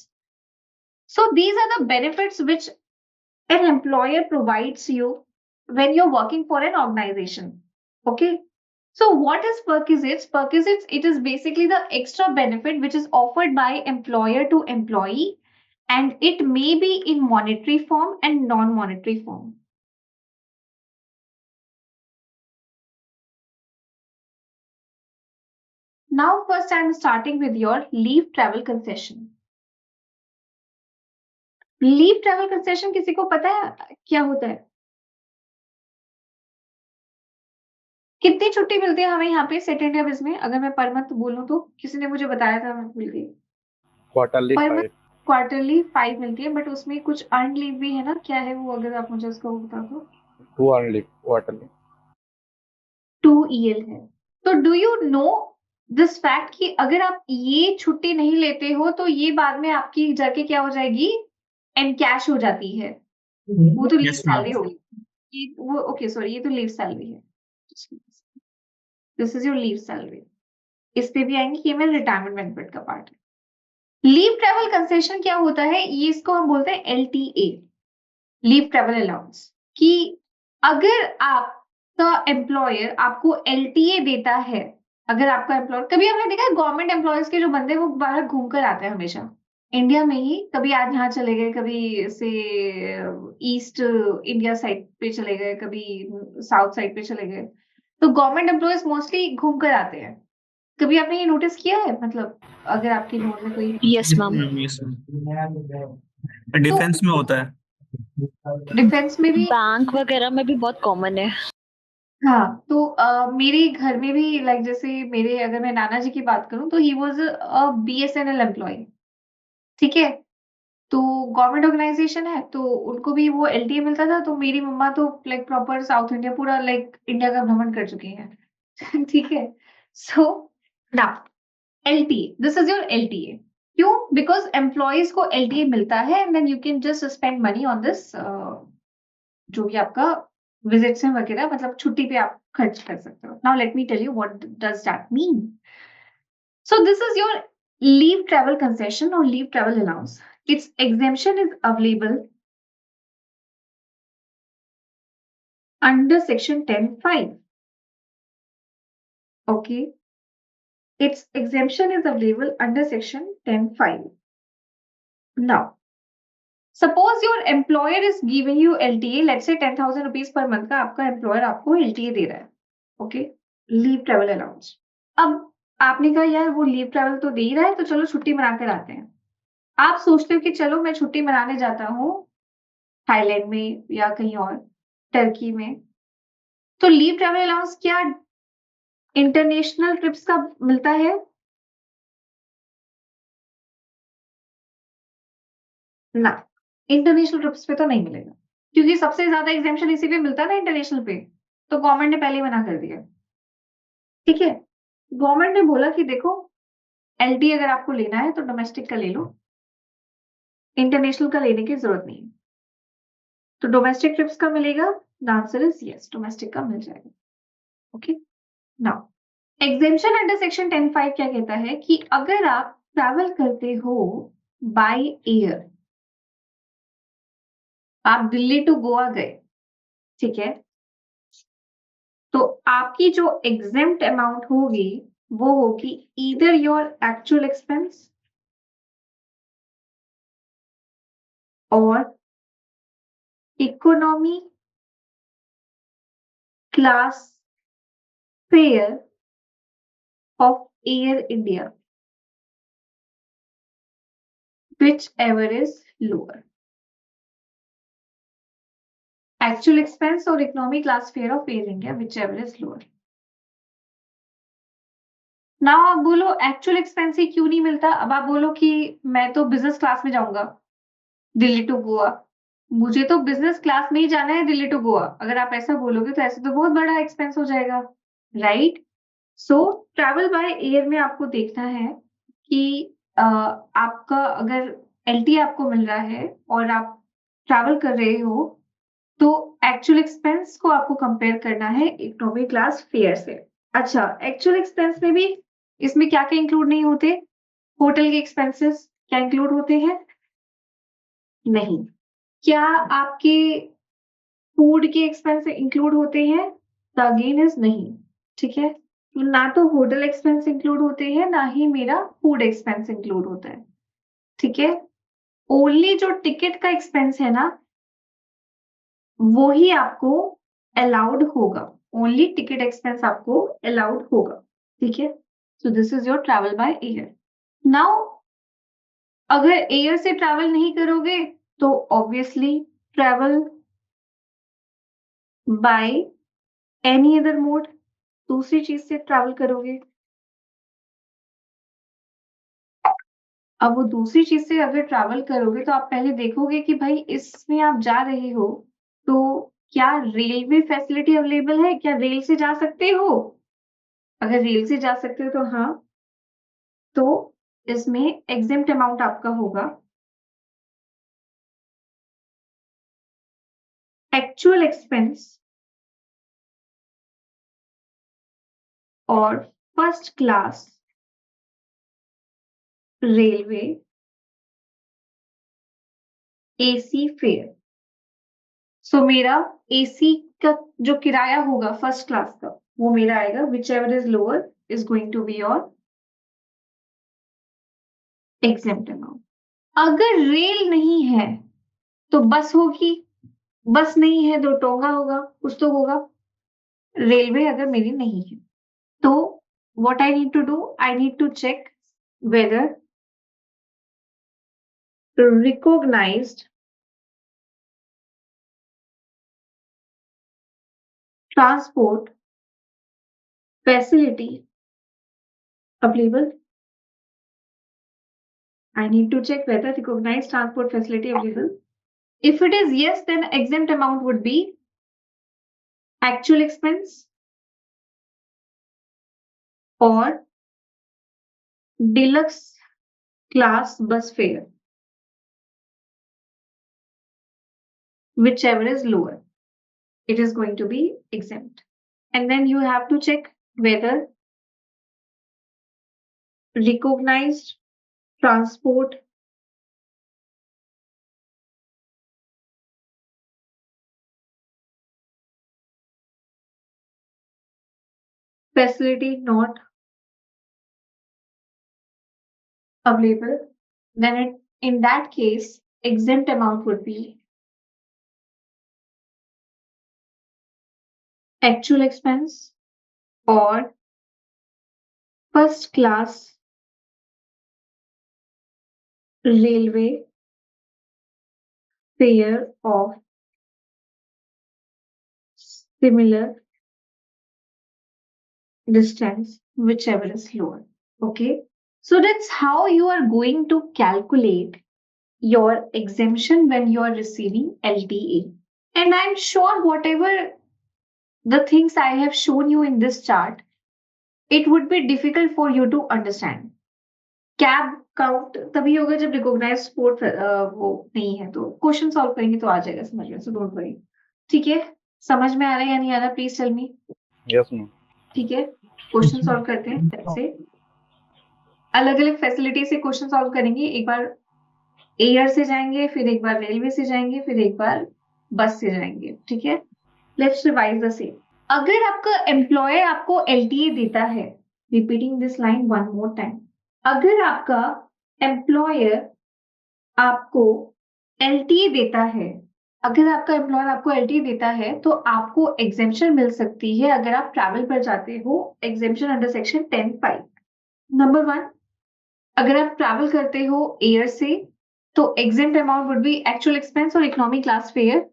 So these are the benefits which an employer provides you when you're working for an organization, okay. So what is perquisites? Perquisites, it is basically the extra benefit which is offered by employer to employee, and it may be in monetary form and non-monetary form. Now first I'm starting with your leave travel concession. Leave travel concession किसी को पता है क्या होता है? कितनी छुट्टी मिलती है हमें यहाँ पे सेट इंडिया बिज में? अगर मैं पर मंथ बोलूं तो, किसी ने मुझे बताया था, मैं भूल गई। क्वार्टरली पर 5. क्वार्टरली 5 मिलती है, बट उसमें कुछ अर्न लीव भी है ना, क्या है वो, अगर आप मुझे उसका बता दो। 2 only quarterly. 2 EL है। तो do you know this fact कि अगर आप ये छुट्टी नहीं लेते हो तो ये बाद में आपकी जाके क्या हो जाएगी, एनकैश हो जाती है। वो तो लीव Yes, ma'am. सैलरी होगी, ये वो, ओके सॉरी, ये तो लीव सैलरी है, this is your leave salary. इस पे भी आएंगे, ये मेरे रिटायरमेंट बेनिफिट का पार्ट है। लीव ट्रैवल कंसेशन क्या होता है? ये इसको हम बोलते हैं LTA, लीव ट्रैवल अलाउंस, कि अगर आपका एम्प्लॉयर आपको LTA देता है अगर आपका एम्प्लॉयर, कभी आपने देखा है गवर्नमेंट एम्प्लॉयज के जो बंदे वो बाहर घूम कर आते हैं हमेशा इंडिया में ही, कभी आज यहाँ चले गए, कभी से ईस्ट इंडिया साइड पे चले गए, कभी साउथ साइड पे चले गए, तो गवर्नमेंट एम्प्लॉयज मोस्टली घूम कर आते हैं। कभी आपने ये नोटिस किया है? मतलब अगर आपकी नोट में कोई yes ma'am. Yes ma'am, defence में होता है। डिफेंस में भी, बैंक वगैरह में भी बहुत कॉमन है। हाँ, तो मेरे घर में भी लाइक जैसे मेरे, अगर मैं नाना जी की बात करूं तो he was a BSNL employ, ठीक है, तो गवर्नमेंट ऑर्गेनाइजेशन है, तो उनको भी वो एलटीए मिलता था, तो मेरी मम्मा तो लाइक प्रॉपर साउथ इंडिया, पूरा लाइक इंडिया का भ्रमण कर चुकी हैं ठीक है। So now LTA, this is your LTA. क्यों? बिकॉज एम्प्लॉयज को एलटीए मिलता है and then you can just spend money on this, जो भी आपका विजिट्स हैं वगैरह, मतलब छुट्टी पे आप खर्च कर सकते हो। Now let me tell you what does that mean. So this is your leave travel concession or leave travel allowance. Its exemption is available under section 10(5). Okay. Its exemption is available under section 10(5). Now, suppose your employer is giving you LTA, let's say 10,000 rupees per month का आपका employer आपको LTA दे रहा है, okay, leave travel allowance। अब आपने कहा यार वो leave travel तो दे ही रहा है, तो चलो छुट्टी मना कर आते हैं। आप सोचते हो कि चलो मैं छुट्टी मनाने जाता हूँ थाईलैंड में या कहीं और, टर्की में, तो लीव ट्रैवल अलाउंस क्या इंटरनेशनल ट्रिप्स का मिलता है? ना, इंटरनेशनल ट्रिप्स पे तो नहीं मिलेगा, क्योंकि सबसे ज्यादा एग्जेम्पशन इसी पे मिलता है ना, इंटरनेशनल पे, तो गवर्नमेंट ने पहले ही मना कर दिया, ठीक है। गवर्नमेंट ने बोला कि देखो एलटी अगर आपको लेना है तो डोमेस्टिक का ले लो, इंटरनेशनल का लेने की जरूरत नहीं है। तो डोमेस्टिक ट्रिप्स का मिलेगा? The answer is yes, domestic का मिल जाएगा। Okay, now exemption under section 10(5) क्या कहता है कि अगर आप ट्रैवल करते हो बाय एयर, आप दिल्ली टू गोवा गए, ठीक है, तो आपकी जो एग्जेम्प्ट अमाउंट होगी वो होगी ईदर योर एक्चुअल एक्सपेंस और economy class fare of Air India, whichever is lower. Actual expense or economy class fare of Air India, whichever is lower. Now आप बोलो एक्चुअल एक्सपेंस ही क्यों नहीं मिलता? अब आप बोलो कि मैं तो बिजनेस क्लास में जाऊंगा दिल्ली टू गोवा, मुझे तो बिजनेस क्लास में ही जाना है दिल्ली टू गोवा। अगर आप ऐसा बोलोगे तो ऐसे तो बहुत बड़ा एक्सपेंस हो जाएगा, right? So travel by air में आपको देखना है कि आपका अगर एलटी आपको मिल रहा है और आप ट्रैवल कर रहे हो, तो एक्चुअल एक्सपेंस को आपको कंपेयर करना है इकोनॉमी क्लास फेयर से। अच्छा, एक्चुअल एक्सपेंस में भी इसमें क्या क्या इंक्लूड नहीं होते? होटल के एक्सपेंसेस क्या इंक्लूड होते हैं? नहीं। क्या आपके फूड के एक्सपेंस इंक्लूड होते हैं? द अगेन इज नहीं, ठीक है। तो ना तो होटल एक्सपेंस इंक्लूड होते हैं, ना ही मेरा फूड एक्सपेंस इंक्लूड होता है, ठीक है। ओनली जो टिकट का एक्सपेंस है ना, वो ही आपको अलाउड होगा, ओनली टिकट एक्सपेंस आपको अलाउड होगा, ठीक है। सो this is your travel by air. Now अगर एयर से ट्रैवल नहीं करोगे तो obviously travel by any other mode, दूसरी चीज से ट्रैवल करोगे। अब वो दूसरी चीज से अगर ट्रैवल करोगे तो आप पहले देखोगे कि भाई इसमें आप जा रहे हो तो क्या रेलवे फैसिलिटी अवेलेबल है, क्या रेल से जा सकते हो? अगर रेल से जा सकते हो तो हाँ, तो इसमें एग्जेम्प्ट अमाउंट आपका होगा एक्चुअल एक्सपेंस और first class railway AC fare. So मेरा एसी का जो किराया होगा फर्स्ट क्लास का, वो मेरा आएगा which ever is lower, is going to be your exempt amount. अगर रेल नहीं है तो बस होगी, बस नहीं है तो टोंगा होगा, कुछ तो होगा. रेलवे अगर मेरी नहीं है तो what I need to do, I need to check whether recognized transport facility available. I need to check whether recognized transport facility available. If it is yes, then exempt amount would be actual expense or deluxe class bus fare, whichever is lower, it is going to be exempt. And then you have to check whether recognized transport facility not available, then in that case, exempt amount would be actual expense or first class railway fare of similar distance, whichever is lower. Okay, so that's how you are going to calculate your exemption when you are receiving LTA. And I'm sure whatever the things I have shown you in this chart, it would be difficult for you to understand. Cab count तभी होगा जब recognise sport वो नहीं है, तो question solve करेंगे तो आ जाएगा समझ में, सो डोंट वरी. ठीक है, समझ में आ रहा है या नहीं आ रहा, please tell me. Yes ma'am. ठीक है, क्वेश्चन सॉल्व करते हैं. जैसे अलग अलग फैसिलिटी से क्वेश्चन सॉल्व करेंगे. एक बार एयर से जाएंगे, फिर एक बार रेलवे से जाएंगे, फिर एक बार बस से जाएंगे. ठीक है, लेट्स रिवाइज द सेम. अगर आपका एम्प्लॉयर आपको एलटीए देता है, repeating this line one more time, अगर आपका एम्प्लॉयर आपको एलटीए देता है, अगर आपका एम्प्लॉयर आपको एलटीए देता है तो आपको एग्जेम्पशन मिल सकती है अगर आप ट्रैवल पर जाते हो. Exemption under section 10(5). नंबर 1, अगर आप ट्रैवल करते हो एयर से तो exempt amount would be actual expense और economy class fare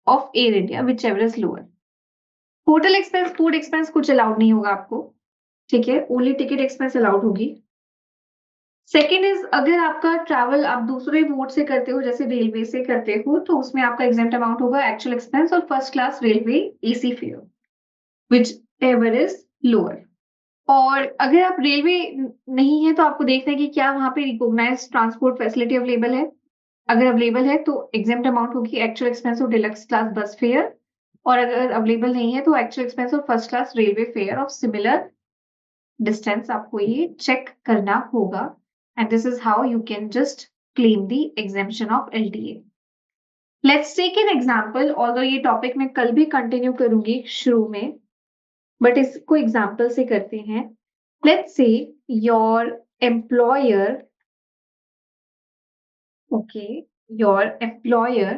of Air India, whichever is lower. Hotel expense, food expense कुछ अलाउड नहीं होगा आपको. ठीक है, ओनली टिकट एक्सपेंस अलाउड होगी. सेकेंड इज, अगर आपका ट्रैवल आप दूसरे मोड से करते हो, जैसे रेलवे से करते हो, तो उसमें आपका एग्जेम्प्ट अमाउंट होगा एक्चुअल एक्सपेंस और first class railway AC fair, which ever is lower. और अगर आप रेलवे नहीं है तो आपको देखना है कि क्या वहां पे रिकॉग्नाइज्ड ट्रांसपोर्ट फैसिलिटी अवेलेबल है. अगर अवेलेबल है तो एग्जेम्प्ट अमाउंट होगी एक्चुअल एक्सपेंस और डिलक्स क्लास बस फेयर, और अगर अवेलेबल नहीं है तो एक्चुअल एक्सपेंस और first class railway fair of similar distance. आपको ये चेक करना होगा. And this is how you can just claim the exemption of LTA. Let's take an example. Although ये topic मैं कल भी continue करूंगी शुरू में, but इसको example से करते हैं. Let's say your employer, okay, your employer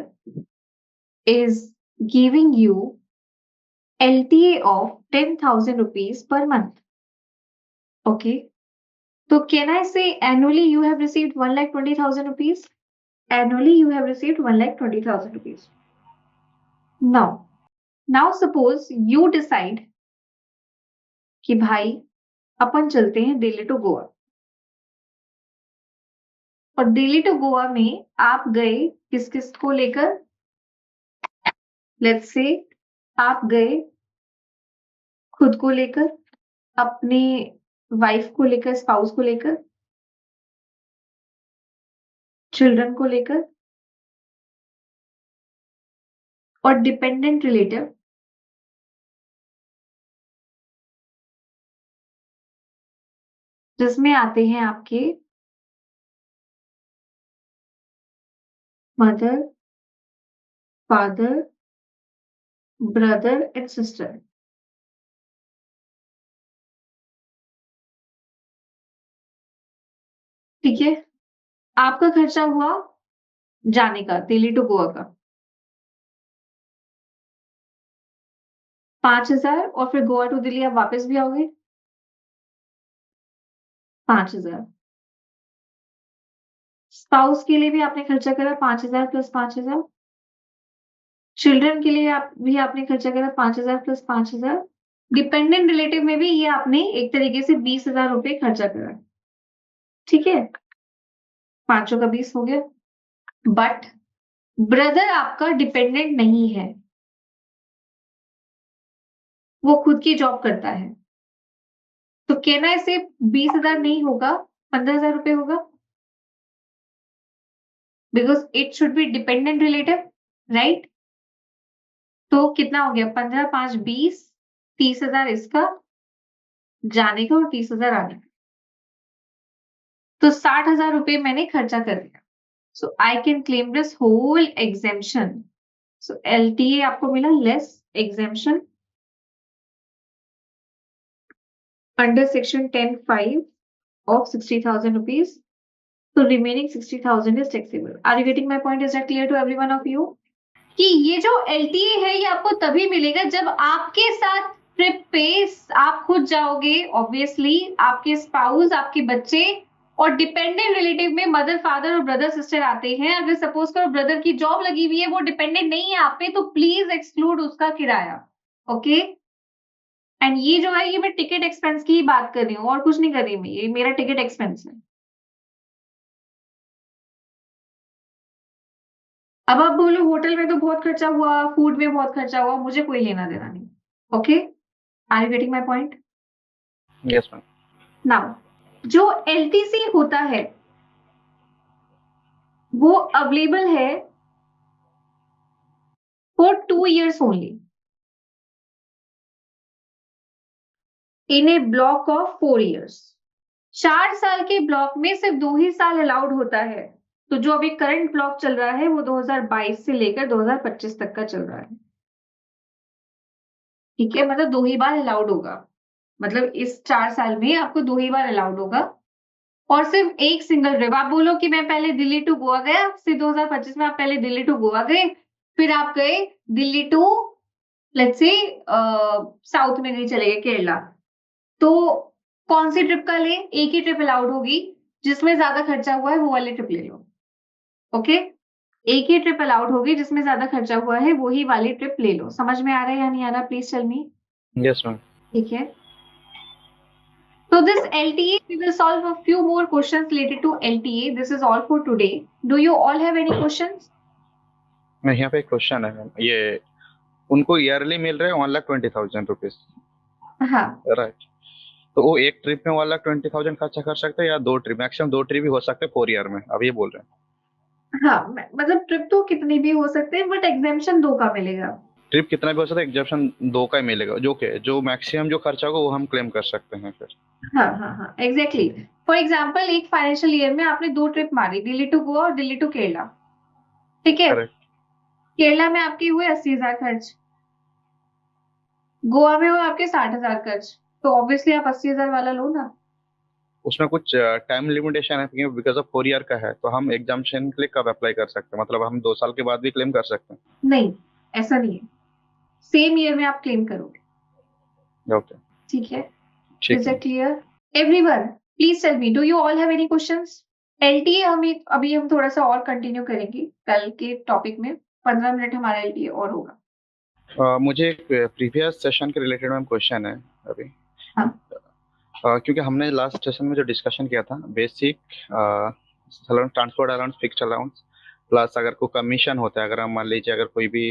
is giving you LTA of 10,000 rupees per month. Okay. So can I say annually you have received 1,20,000 rupees? Annually you have received 1,20,000 rupees. Now suppose you decide कि भाई अपन चलते हैं Delhi to Goa, और Delhi to Goa में आप गए किस किस को लेकर. लेट्स से आप गए खुद को लेकर, अपने वाइफ को लेकर, स्पाउस को लेकर, चिल्ड्रन को लेकर और डिपेंडेंट रिलेटिव, जिसमें आते हैं आपके mother, father, brother and sister. ठीक है, आपका खर्चा हुआ जाने का, दिल्ली टू गोवा का 5,000, और फिर गोवा टू दिल्ली आप वापस भी आओगे 5,000। स्पाउस के लिए भी आपने खर्चा करा 5,000 प्लस 5,000। चिल्ड्रन के लिए आप भी आपने खर्चा करा 5,000 प्लस 5,000। डिपेंडेंट रिलेटिव में भी ये आपने एक तरीके से 20,000 रुपए खर्चा करा। ठीक है, 5 का 20 हो गया। बट ब्रदर आपका डिपेंडेंट नहीं है, वो खुद की जॉब करता है, तो कहना इसे 20,000 नहीं होगा, 15,000 रुपए होगा, because it should be dependent relative, right? तो कितना हो गया? 15 5 20, 30,000 इसका जाने का और 30,000 आने का, तो 60,000 रुपए मैंने खर्चा कर दिया। So I can claim this whole exemption. So LTA आपको मिला less exemption under section 10(5) of 60,000 rupees. So remaining 60,000 is taxable. Are you getting my point? Is that clear to every one of you? कि ये जो LTA है ये आपको तभी मिलेगा जब आपके साथ ट्रिप पे आप खुद जाओगे, ऑब्वियसली आपके स्पाउस, आपके बच्चे और डिपेंडेंट रिलेटिव में मदर फादर और ब्रदर सिस्टर आते हैं। अगर सपोज करो ब्रदर की जॉब लगी हुई है, वो डिपेंडेंट नहीं है आप पे, तो प्लीज एक्सक्लूड उसका किराया। ओके, एंड ये जो है ये मैं टिकट एक्सपेंस की ही बात कर रही हूँ और कुछ नहीं कर रही मैं, ये मेरा टिकट एक्सपेंस है। अब आप बोलो होटल में तो बहुत खर्चा हुआ, फूड में बहुत खर्चा हुआ, मुझे कोई लेना देना नहीं। Okay, are you getting my point? Yes ma'am. Now जो एलटीसी होता है वो अवेलेबल है for 2 years only in a block of 4 years। 4 साल के ब्लॉक में सिर्फ 2 ही साल अलाउड होता है। तो जो अभी करंट ब्लॉक चल रहा है वो 2022 से लेकर 2025 तक का चल रहा है। ठीक है, मतलब 2 ही बार अलाउड होगा, मतलब इस 4 साल में आपको 2 ही बार अलाउड होगा और सिर्फ एक सिंगल ट्रिप। आप बोलो कि मैं पहले दिल्ली टू गोवा गया, फिर 2025 में आप पहले दिल्ली टू गोवा गए, फिर आप गए Delhi to let's say south में नहीं चले गए, केरला, तो कौन सी ट्रिप का ले? एक ही ट्रिप अलाउड होगी, जिसमें ज्यादा खर्चा हुआ है वो वाली ट्रिप ले लो। ओके, एक ही ट्रिप अलाउड होगी, जिसमें ज्यादा खर्चा हुआ है वो ही वाली ट्रिप ले लो। समझ में आ रहा है या नहीं आ रहा? Please tell me. Yes ma'am. ठीक है, so this LTA we will solve a few more questions related to LTA. This is all for today. Do you all have any questions? मैं यहाँ पे एक क्वेश्चन है मैम, ये उनको yearly मिल रहे हैं 1,20,000 रुपीज, हाँ, राइट? तो वो एक ट्रिप में 1,20,000 खर्चा कर सकते हैं या 2 ट्रिप, मैक्सिमम 2 ट्रिप भी हो सकते हैं 4 ईयर में, अब ये बोल रहे हैं? हाँ, मतलब ट्रिप तो कितनी भी हो सकते हैं बट एग्जामेशन 2 का मिलेगा। ट्रिप कितना भी हो सकता है, एग्जाम्पशन 2 का ही मिलेगा, जो मैक्सिमम जो खर्चा होगा वो हम क्लेम कर सकते हैं फिर। हाँ हाँ हाँ, एग्जैक्टली। फॉर एग्जाम्पल एक फाइनेंशियल ईयर में आपने 2 ट्रिप मारी, दिल्ली टू गोवा और दिल्ली टू केरला। ठीक है, करेक्ट। केरला में आपके हुए 80,000 खर्च, गोवा में हुए आपके 60,000 खर्च, तो ऑब्वियसली आप 80,000 वाला लो ना। उसमें कुछ टाइम लिमिटेशन है बिकॉज ऑफ 4 ईयर का है, तो हम एग्जाम्पशन के लिए कब अप्लाई कर सकते हैं? मतलब हम 2 साल के बाद भी क्लेम कर सकते हैं? नहीं, ऐसा नहीं है, सेम ईयर में आप क्लेम करोगे। ओके, ठीक है, ठीक इज है। It clear? Everyone please tell me, do you all have any questions? LTA अभी हम थोड़ा सा और कंटिन्यू करेंगे कल के टॉपिक में, 15 मिनट हमारा एलटीए और होगा। मुझे एक प्रीवियस सेशन के रिलेटेड मैम क्वेश्चन है अभी। हाँ। क्योंकि हमने लास्ट सेशन में जो डिस्कशन किया था, basic transport allowance, fixed allowance, plus अगर कोई कमीशन होता है, अगर हम मान लीजिए अगर कोई भी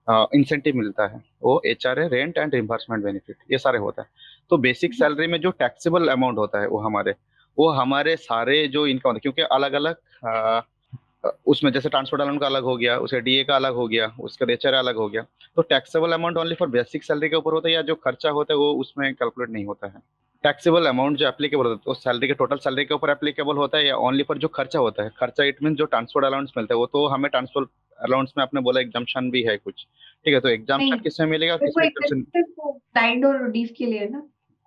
इंसेंटिव मिलता है, वो HRA, rent and reimbursement benefit, ये सारे होता है। तो बेसिक सैलरी में जो टैक्सेबल अमाउंट होता है वो हमारे सारे जो इनकम होता है, क्योंकि अलग अलग उसमें जैसे ट्रांसपोर्ट अलाउंस का अलग हो गया, उसका डीए का अलग हो गया, उसका एचआरए अलग हो गया, तो taxable amount only for basic salary के ऊपर होता है या जो खर्चा होता है वो उसमें कैलकुलेट नहीं होता है? टैक्सेबल अमाउंट जो एप्लीकेबल होता है वो सैलरी के टोटल सैलरी के ऊपर एप्लीकेबल होता है या ओनली फॉर जो खर्चा होता है? खर्चा इट मीन जो ट्रांसपोर्ट अलाउंस मिलता है वो तो हमें ट्रांसपोर्ट अलाउंस में आपने बोला एग्जाम्पशन भी है कुछ, ठीक है, तो एग्जाम्पशन नहीं, किसमें मिलेगा, देखो किसमें एग्जाम्पशन? एग्जाम्पशन तो ब्लाइंड और डीफ के लिए है ना।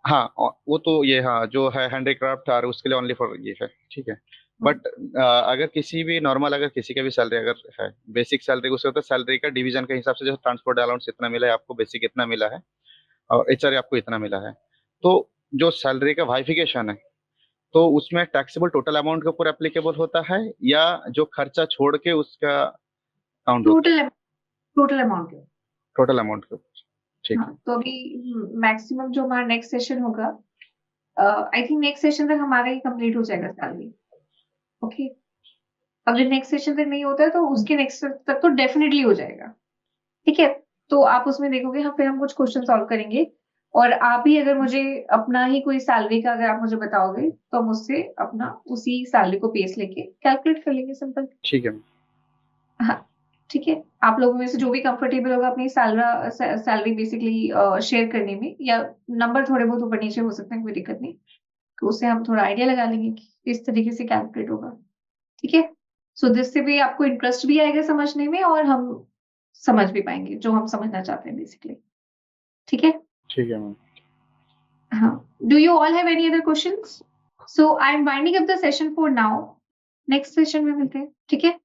हाँ वो तो ये हाँ जो है हैंडीक्राफ्ट और उसके लिए ओनली फॉर ये है, ठीक है। बट अगर किसी भी नॉर्मल, अगर किसी का भी सैलरी अगर है, बेसिक सैलरी उससे होता है सैलरी का डिवीजन के हिसाब से, जो ट्रांसपोर्ट अलाउंस इतना मिला है आपको, बेसिक इतना मिला है और एचआर आपको इतना मिला है, तो जो सैलरी का वाइफिकेशन है तो उसमें टैक्सेबल टोटल अमाउंट के ऊपर एप्लीकेबल होता है या जो खर्चा छोड़ के उसका काउंट होता है? Total total amount. Total amount के ऊपर, ठीक है। हाँ, तो अभी मैक्सिमम जो हमारा नेक्स्ट सेशन होगा, आई थिंक नेक्स्ट सेशन तक हमारा ही कंप्लीट हो जाएगा सैलरी। ओके, अगर नेक्स्ट सेशन तक नहीं होता है तो उसके नेक्स्ट तक तो डेफिनेटली हो जाएगा। ठीक है, तो आप उसमें देखोगे, हाँ, फिर हम कुछ क्वेश्चन सॉल्व करेंगे और आप ही अगर मुझे अपना ही कोई सैलरी का अगर आप मुझे बताओगे तो हम उससे अपना उसी सैलरी को बेस लेके कैलकुलेट कर लेंगे, सिंपल। ठीक है। हाँ, ठीक है, आप लोगों में से जो भी कंफर्टेबल होगा अपनी सैलरी बेसिकली शेयर करने में, या नंबर थोड़े बहुत ऊपर नीचे हो सकते हैं, कोई दिक्कत नहीं, तो उससे हम थोड़ा आइडिया लगा लेंगे कि इस तरीके से कैलकुलेट होगा। ठीक है, सो दिस से भी आपको इंटरेस्ट भी आएगा समझने में और हम समझ भी पाएंगे जो हम समझना चाहते हैं बेसिकली। ठीक है, ठीक है मैम। हाँ, do you all have any other questions? So I am winding up the session for now, next session में मिलते हैं, ठीक है।